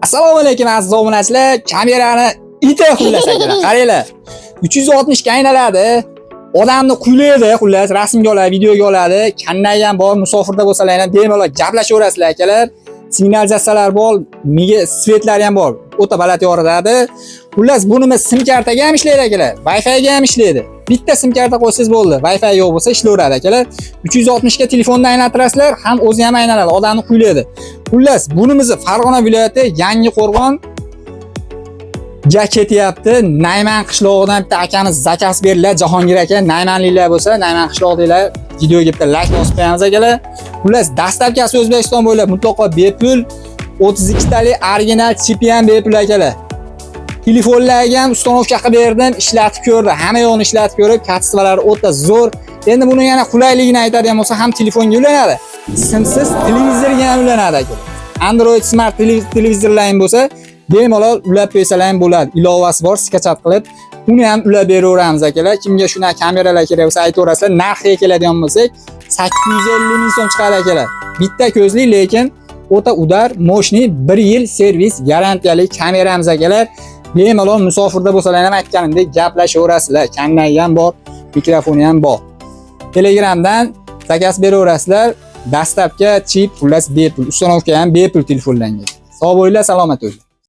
Assalomu alaykum aziz obunachilar. Kamerani ita xullas akalar. Qaranglar. 360 ga aynaladi. Odamni quylaydi, xullas rasmga oladi, videoga oladi. Qanday ham bor, musofirda bo'lsalar ham bemalol gaplashaverasizlar akalar. Signalizatsiyalar bor, miga svetlar ham bor. O'ta baland yoritadi. Xullas buni sim kartaga ham ishlaydi akalar. Wi-Fi ga ham ishlaydi. Bitta sim karta qo'ysangiz bo'ldi. Wi-Fi yo'q bo'lsa ishlayveradi akalar. 360 ga telefondan aylantirasizlar, ham o'zi ham aylanadi, odamni quylaydi. Xullas, bunimizni Farg'ona viloyati Yangiqo'rg'on ga ketyapti. Nayman qishlog'idan bitta akamiz zakaz beriladi. Jahongir aka, Naymanliklar bo'lsa, Nayman qishlog'idagilar videoga bitta like bosib qo'yamiz akalar. Xullas, dastlabkasi O'zbekiston bo'ylab mutlaqo bepul 32 talik original chipi ham bepul akalar. Telefonlarga ham ustanovka qilib berdim, ishlatib ko'rdi. Hamma yo'qni ishlatib ko'rib, kачестволari o'ta zo'r. Endi buni yana qulayligini aytadigan bo'lsa, ham telefonga ulanadi. Simsiz televizorga ham ulanadi akalar. Android smart televizorlaring bo'lsa, bemalol ulab qo'ysalar ham bo'ladi. Ilovasi bor, skachat qilib, uni ham ulab beraveramiz akalar. Kimga shuna kameralar kerak bo'lsa aytaverasizlar. Narxiga keladigan bo'lsak, 850 ming so'm chiqadi akalar. Bitta ko'zli, lekin o'ta udar, moshni 1 yil servis garantiyali kameramiz akalar. Bemalol musofirda bo'lsalar ham aytganimdek gaplashaverasizlar. Qanday ham bor, mikrofoni ham bor. Telegramdan zakaz beraverasizlar. Dastlabki chip xullas bepul, ustanovka ham bepul telefonlarga. Sog' bo'linglar, salomat bo'ling.